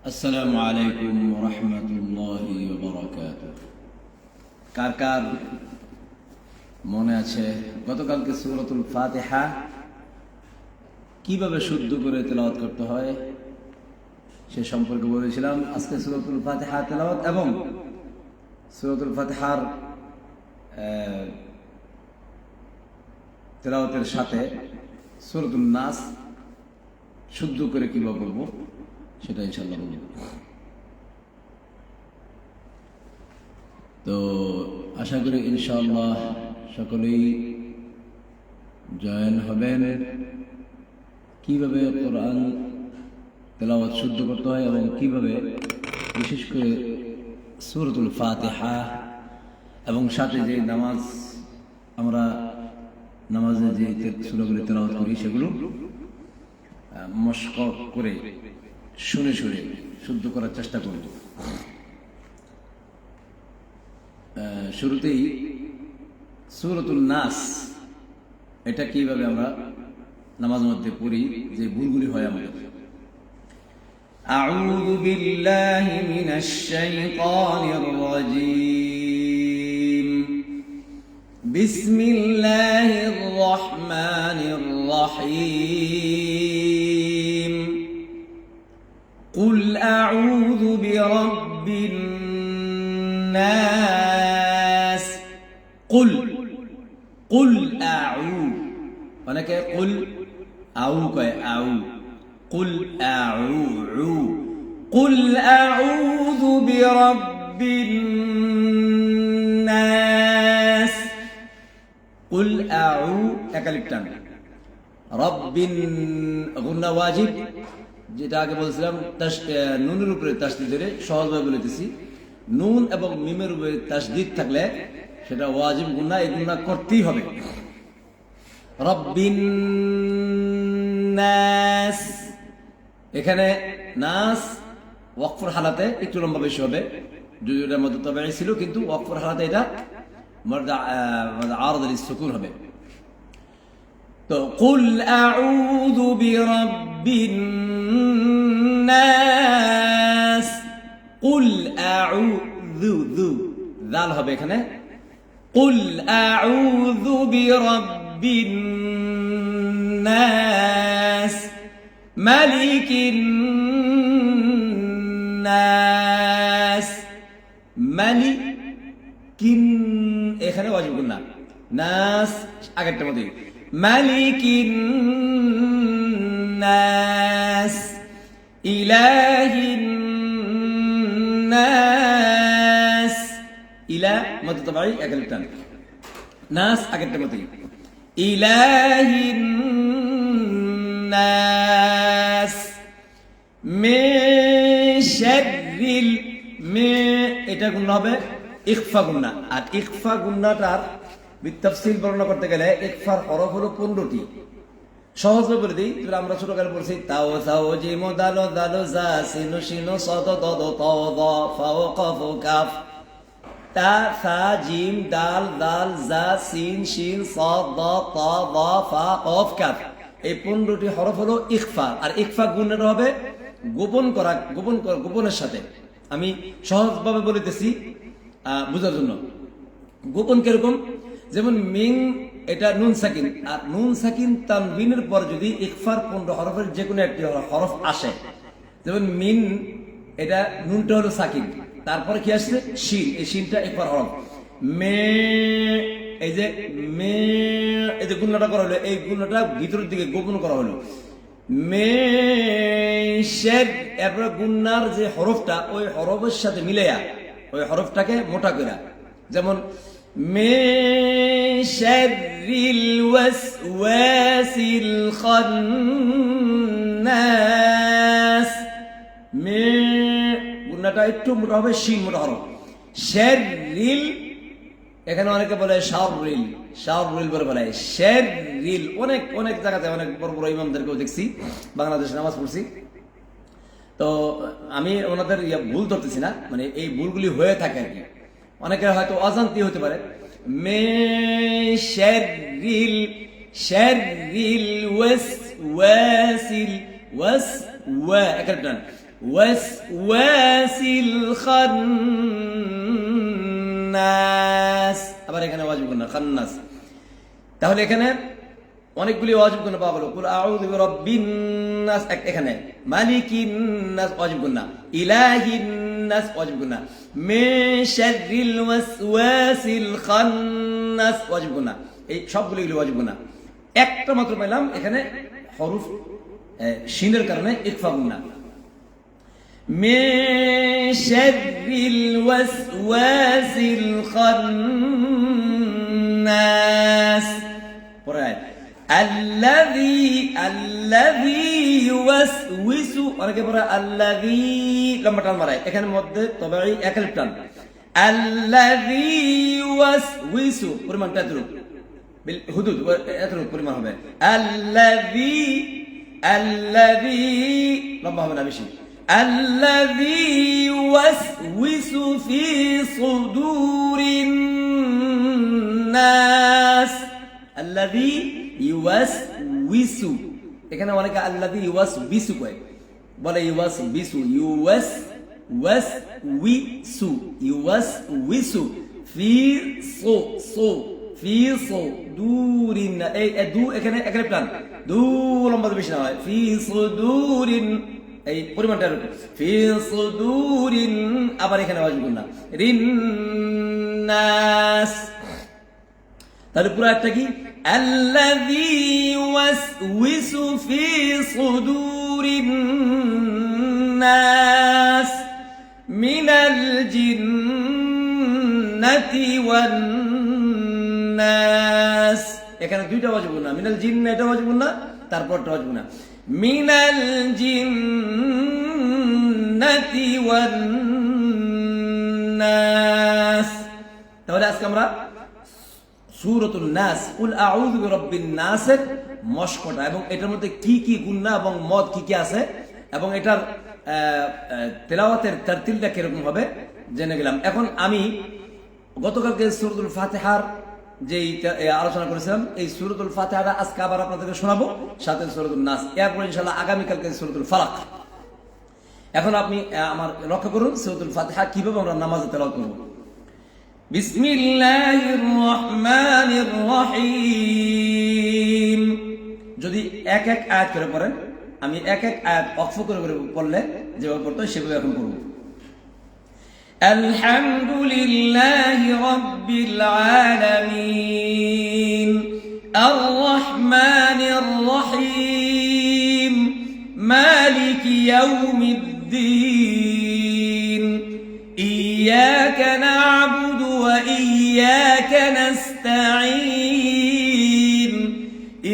আসসালামু আলাইকুম ওয়া রাহমাতুল্লাহি ওয়া বারাকাতুহু। কার কার মনে আছে গতকালকে সূরাতুল ফাতিহা কিভাবে শুদ্ধ করে তেলাওয়াত করতে হয় সে সম্পর্কে বলেছিলাম। আজকে সূরাতুল ফাতিহা তেলাওয়াত এবং সূরাতুল ফাতিহার তেলাওয়াতের সাথে সূরাতুন নাস শুদ্ধ করে কিভাবে বলবো সেটা ইনশাআল্লাহ বলবো। তো আশা করি ইনশাআল্লাহ সকলেই জয়েন হবেন। কিভাবে কোরআন তেলাওয়াত শুদ্ধ করতে হয় এবং কিভাবে বিশেষ করে সূরাতুল ফাতিহা এবং সাথে যে নামাজ আমরা নামাজে যে সূরাগুলো তেলাওয়াত করি সেগুলো মশক করে শুনে শুনে শুদ্ধ করার চেষ্টা করব। শুরুতেই সূরাতুন নাস এটা কিভাবে আমরা নামাজ মধ্যে পড়ি যে ভুলগুলি হয় আমাদের। আউযু বিল্লাহি মিনাশ শাইতানির রাজীম। বিসমিল্লাহির রহমানির রহিম। قل أعوذ برب الناس قل أعوذ অনেকে قل আউ কয় আউ قل أعوذ قل أعوذ برب الناس قل أعوذ একালিপটান রব্বিন গুন্না ওয়াজিব, যেটা আগে বলছিলাম নুনের উপরে তাসদিদ ধরে সহজভাবে বলেতেছি। নুন এবং মিমের উপরে তাসদিদ থাকলে সেটা ওয়াজিব গুনাহ, এই গুনাহ করতেই হবে। রব্বিন নাস, এখানে নাস ওয়াকফের হালাতে একটু লম্বা বেশি হবে, যদিও এটার মধ্যে তবে ছিল, কিন্তু ওয়াকফের হালাতে এটা আরদ আল সুকুন হবে। তো কুল আউযু বিরাব্বিন নাস, কুল আউযু দাল হবে এখানে। কুল আউযু বিরাব্বিন নাস মালিকিন নাস, মালিকিন এখানে ওয়াজিব গুনাহ, নাস আগেরটার মধ্যে মালিকিন নাস ইলাহিন নাস, ইলা মধ্যে তবাই একালিপটান, নাস আগেরটার মধ্যে ইলাহিন নাস মিন শাররিল, এটা গুনাহ হবে ইখফা গুনাহ। আর ইখফা গুনাহটার বিতাফসীল বর্ণনা করতে গেলে ইখফার হরফ হলো 15টি। সহজভাবে বলে দিই, আমরা ছোটকালে পড়ছি তাও তাও জিম দাল দাল জা সিন শিন সাদ দাদ তাও দা ফাও কাফ কাফ তা সা জিম দাল দাল জা সিন শিন সাদ দা তা দা ফা কফ কাফ, এই 15টি হরফ হলো ইখফা। আর ইখফা গুণের হবে গোপন করা, গোপনের সাথে। আমি সহজভাবে বলিতেছি বোঝার জন্য। গোপন কিরকম? যেমন মিন এটা নুন সাকিন, আর নুন সাকিন তানবিনের পর যদি ইখফার 15 হরফের যে কোনো একটি হরফ আসে, যেমন মিন এটা নুনটা হলো সাকিন, তারপরে কি আসছে শিন, এই শিনটা ইখফার হরফ। মে এই যে মে এই যে গুণনাটা করা হলো, এই গুণনাটা ভিতরের দিকে গোপন করা হলো। মে শেদ, এরপরে গুণনার যে হরফটা ওই হরফের সাথে মিলাইয়া ওই হরফটাকে মোটা করা, যেমন من شر الوسواس الخناس, গুণাটা একটু মোটা হবে, শিন মোটা হরফ। শাররিল, এখানে অনেকে বলে শাররিল, শাররিল বলে শাররিল। অনেক অনেক জায়গাতে অনেক বড় বড় ইমামদেরকেও দেখছি, বাংলাদেশে নামাজ পড়ছি, তো আমি ওনাদের ভুল ধরতেছি না, মানে এই ভুলগুলি হয়ে থাকে আর কি। অনেকের হয়তো অজান্তি হতে পারে। من شر الوسواس ওয়াসওয়াসিল খান্নাস, আবার এখানে ওয়াজিব গুন্না খান্নাস। তাহলে এখানে অনেকগুলি ওয়াজিব গুন্না পাওয়া গেল। কুল আউযু বিরাব্বিন নাস এখানে, মালিকিন নাস ওয়াজিব গুন্না, ইলাহিন নাস ওয়াজিব গুন্না, মিন শাররিল ওয়াসওয়াসিল খান্নাস ওয়াজিব গুন্না। এই সবগুলি ওয়াজিব গুন্না। একটা মাত্র পেলাম এখানে হরফ শিনের কারণে ইকফা গুন্না। মিন শাররিল ওয়াসওয়াসিল খান্নাস। পরে আল্লাযী ইউওয়াসউিসু, অনেকে পরে আল্লাযী লম্বা টান মারায়, এখানে মধ্যে তবে এক আলিফ টান। আল্লাযী ইউওয়াসউিসু পরিমাণটা এতটুকু, হুদুদ এতটুকু পরিমাণ হবে। আল্লাযী লম্বা হবে না বেশি। আল্লাযী ইউওয়াসউিসু ফি সুদুরিন নাস। আল্লাযী ইউওয়াসউিসু, এখানে অনেকে আল্লাযী ইউওয়াসবিসু কয়, বলে ইউওয়াসবিসু, ইউওয়াসউিসু ফি ফি সুদুরিন, এই দু এখানে এখানে প্লান, দু লম্বা বেশি না হয়। ফি সুদুরিন এই পরিমাণটা ফি সুদুরিন, আবার এখানে ওয়াজিব গুন্না রিন নাস। তাহলে পুরো একটা কি আল্লাযী ইউওয়াসউিসু ফি সুদুরিন নাস মিনাল জিন্নাতি ওয়ান নাস। এখানে দুইটা ওয়াজিব গুন্না, মিনাল জিন্ন এটা ওয়াজিব গুন্না, তারপরটা ওয়াজিব গুন্না মিনাল জিন্নাতি ওয়ান নাস। তাহলে আজকে আমরা সূরাতুন নাস, কুল আউযু বিরাব্বিন নাসের মশকটা এবং এটার মধ্যে কি কি গুন্না এবং মদ কি কি আছে এবং এটার তেলাওয়াতের তারতিলটা কিরকম হবে জেনে গেলাম। এখন আমি গতকালকে সূরাতুল ফাতিহার যেই আলোচনা করেছিলাম, এই সূরাতুল ফাতিহাটা আজকে আবার আপনাদেরকে শোনাবো, সাথে সূরাতুন নাস, এরপর ইনশাআল্লাহ আগামীকালকে সূরাতুল ফালাক। এখন আপনি আমার লক্ষ্য করুন সূরাতুল ফাতিহা কিভাবে আমরা নামাজে তেলাওয়াত করব। বিসমিল্লাহির রহমানির রহিম। যদি এক এক আয়াত করে পড়েন, আমি এক এক আয়াত ওয়াকফ করে করে পড়লে যেভাবে পড়তে হয় সেভাবে এখন পড়ব। আলহামদুলিল্লাহি রাব্বিল আলামিন আর রহমানির রহিম মালিকি ইয়াউমিদ্দিন ইয়্যাকা না'বুদু ওয়া ইয়্যাকা নাস্তাঈন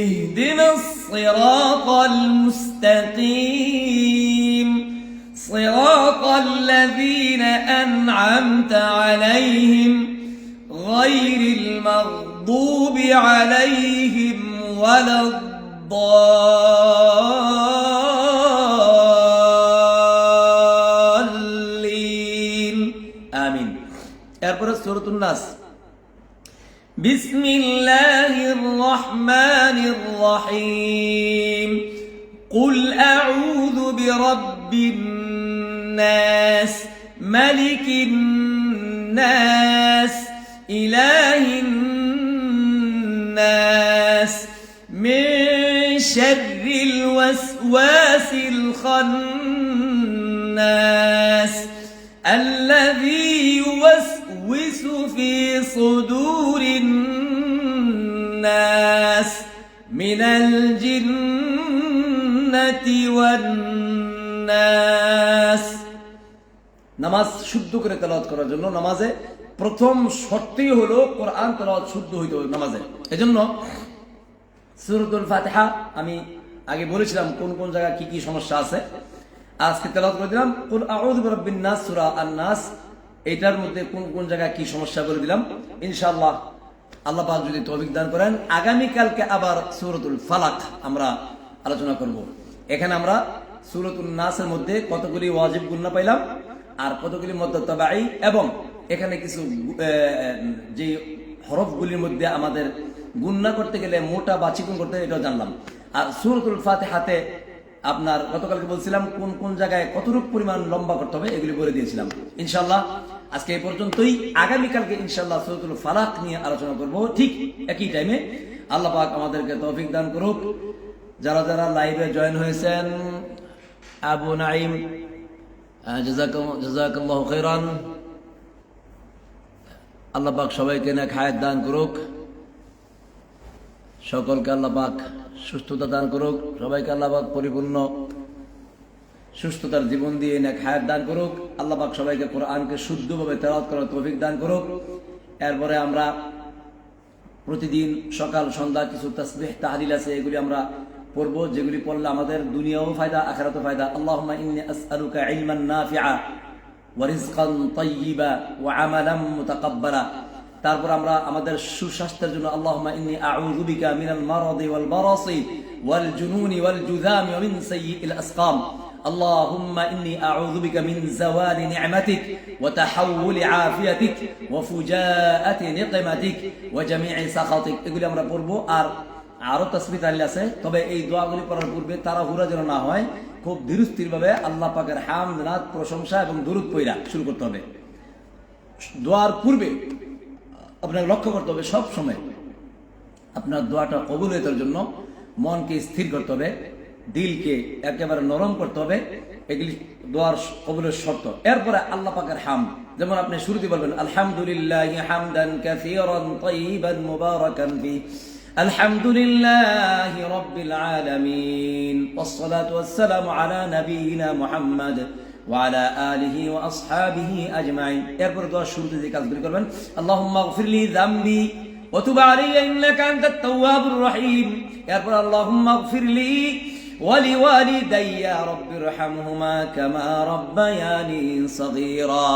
ইহদিনাস সিরাতাল মুস্তাকিম সিরাতাল লাযীনা আন'আমতা আলাইহিম গায়রিল মাগদুবি আলাইহিম ওয়ালাদ-দাল্লিন। আমিন। এরপরে সূরাতুন নাস। বিসমিল্লাহির রহমানির রহিম কুল আউযু বিরাব্বিন নাস মালিকিন নাস ইলাহিন নাস মিন শাররিল ওয়াসওয়াসিল খান্নাস আল্লাযী ইউওয়াসউিসু ফি সুদুরিন নাস মিনাল জিন্নাতি ওয়ান নাস। নামাজ শুদ্ধ করে তেলাওয়াত করার জন্য নামাজে প্রথম শর্তই হলো কোরআন তেলাওয়াত শুদ্ধ হইতে হবে নামাজে। এজন্য সূরাতুল ফাতিহা আমি আগে বলেছিলাম কোন কোন জায়গায় কি কি সমস্যা আছে, আজকে তেলাওয়াত করে দিলাম। কুল আউযু বিরাব্বিন নাস সূরা আন-নাস, এটার মধ্যে কোন কোন জায়গায় কি সমস্যা করে দিলাম। ইনশাআল্লাহ আল্লাহ পাক যদি তৌফিক দান করেন আগামীকালকে আবার সূরাতুল ফালাক আমরা আলোচনা করব। এখানে আমরা সূরাতুন নাসের মধ্যে কতগুলি ওয়াজিব গুন্না পাইলাম আর কতগুলি মুত্তাবাঈ এবং এখানে কিছু যে হরফগুলির মধ্যে আমাদের গুন্না করতে গেলে মোটা বা চিকন করতে এটাও জানলাম। আর সূরাতুল ফাতিহাতে আপনার গতকালকে বলছিলাম কোন কোন জায়গায় কতটুকু পরিমাণ লম্বা করতে হবে এগুলি বলে দিয়েছিলাম। ইনশাআল্লাহ আজকে এই পর্যন্তই। আগামীকালকে ইনশাআল্লাহ সূরাতুল ফালাক নিয়ে আলোচনা করব ঠিক একই টাইমে। আল্লাহ পাক আমাদেরকে তৌফিক দান করুক। যারা যারা লাইভে জয়েন হয়েছেন, আবু নাইম জাযাকাল্লাহু খাইরান, আল্লাহ পাক সবাইকে নেক হায়াত দান করুক, সকলকে আল্লাহ পাক সুস্থতা দান করুক, সবাইকে আল্লাহ পাক পরিপূর্ণ সুস্থতার জীবন দিয়ে নেক হায়াত দান করুক। আল্লাহ পাক সবাইকে কোরআনকে শুদ্ধভাবে তেলাওয়াত করার তৌফিক দান করুক। এরপরে আমরা প্রতিদিন সকাল সন্ধ্যা কিছু তাসবিহ তাহলিল আছে, এগুলি আমরা পড়বো, যেগুলি পড়লে আমাদের দুনিয়াও ফায়দা আখিরাতেও ফায়দা। আল্লাহুম্মা ইন্নী আসআলুকা ইলমান নাফিআ ওয়া রিজকান তাইয়্যিবা ওয়া আমালান মুতাকাব্বালা। তারপর আমরা আমাদের সুস্বাস্থ্যের জন্য আল্লাহুম্মা ইন্নী আউযু বিকা মিনাল মারাদি ওয়াল বারাসি ওয়াল জুনুনি ওয়াল জুযামি ওয়া মিন সাইয়্যিল আসকাম। اللهم إني أعوذ بك من زوال نعمتك وتحول عافيتك وفجاءة نقمتك وجميع سخطك। এগুলি আমরা পড়বো। আর আরো তাসবিহ তাহলিল আছে, তবে এই দোয়াগুলি পড়ার পূর্বে তাড়াহুড়া যেন না হয়, খুব ধীরস্থির ভাবে আল্লাহ পাকের হামদ নাত প্রশংসা এবং দুরূদ পড়া শুরু করতে হবে। দোয়ার পূর্বে আপনাকে লক্ষ্য করতে হবে সব সময় আপনার দোয়াটা কবুল হওয়ার জন্য মনকে স্থির করতে হবে, দিলকে একেবারে নরম করতে হবে। এগুলি দোয়ার কবুলের শর্ত। এরপরে আল্লাহ পাকের হামদ, যেমন আপনি শুরুতে বলবেন আলহামদুলিল্লাহি হামদান কাসীরান তাইয়িবান মুবারাকান ফি, আলহামদুলিল্লাহি রাব্বিল আলামিন ওয়াসসালাতু ওয়াসসালামু আলা নাবিয়িনা মুহাম্মদ ওয়া আলা আলিহি ওয়া আসহাবিহি আজমাইন। এরপরে দোয়ার শুরুতে যে কাজগুলি করবেন, আল্লাহুম্মা গফিরলি যামবি ওয়া তুব আলাইয়া ইন্নাকা আনতাত তাওয়াবুর রহিম। এরপর আল্লাহুম্মা গফিরলি ولوالدي رب ارحمهما كما ربياني صغيرا।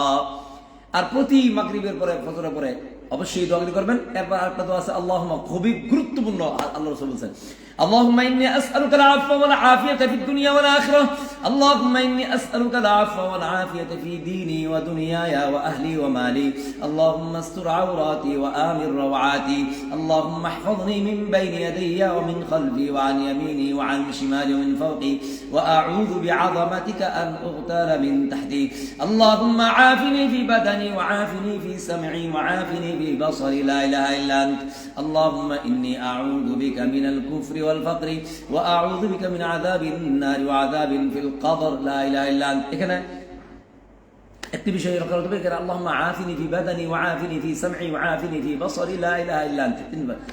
আর প্রতি মাগরিবের পরে ফজরের পরে অবশ্যই দোয়াগুলি করবেন। এরপর আরেকটা দোয়া আছে আল্লাহুম্মা, খুবই গুরুত্বপূর্ণ। আল্লাহ রাসূল বলেছেন اللهم إني أسألك العفو والعافية في الدنيا والآخرة، اللهم إني أسألك العفو والعافية في ديني ودنياي وأهلي ومالي، اللهم استر عوراتي وآمن روعاتي، اللهم احفظني من بين يدي ومن خلفي وعن يميني وعن شمالي ومن فوقي، وأعوذ بعظمتك أن أغتال من تحتي، اللهم عافني في بدني وعافني في سمعي وعافني في بصري، لا إله إلا أنت، اللهم إني أعوذ بك من الكفر والفقر وأعوذ بك من عذاب النار وعذاب في القبر، لا إله إلا أنت। এখানে একটি বিষয় লক্ষ্য করতে হবে, আল্লাহুম্মা আফিনি ফি বাদানি ওয়া আফিনি ফি সামঈ ওয়া আফিনি ফি বসরি, লা ইলাহা ইল্লা আনতা।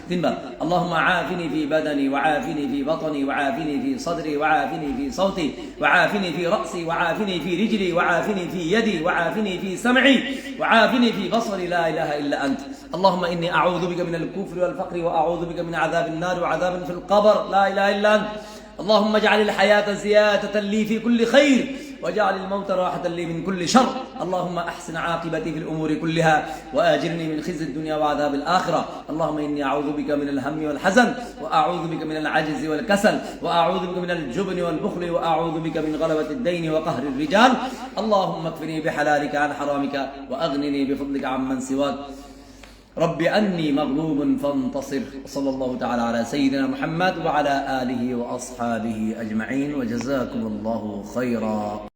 তিনবার আল্লাহুম্মা আফিনি ফি বাদানি ওয়া আফিনি ফি বাতনি ওয়া আফিনি ফি সদরি ওয়া আফিনি ফি সাওতি ওয়া আফিনি ফি রাসি ওয়া আফিনি ফি রিজলি ওয়া আফিনি ফি ইয়াদি ওয়া আফিনি ফি সামঈ ওয়া আফিনি ফি বসরি, লা ইলাহা ইল্লা আনতা। আল্লাহুম্মা ইন্নী আউযু বিকা মিনাল কুফরি ওয়াল ফাকরি ওয়া আউযু বিকা মিন আযাবিন নার ওয়া আযাবিন ফিল কবর, লা ইলাহা ইল্লা আনতা। اللهم اجعل الحياة زيادة لي في كل خير واجعل الموت راحة لي من كل شر، اللهم أحسن عاقبتي في الأمور كلها وآجرني من خزي الدنيا وعذاب الآخرة، اللهم إني أعوذ بك من الهم والحزن وأعوذ بك من العجز والكسل وأعوذ بك من الجبن والبخل وأعوذ بك من غلبة الدين وقهر الرجال، اللهم اكفني بحلالك عن حرامك وأغنني بفضلك عمن سواك، رب أني مغلوب فانتصر. وصلى الله تعالى على سيدنا محمد وعلى آله وأصحابه أجمعين، وجزاكم الله خيرا.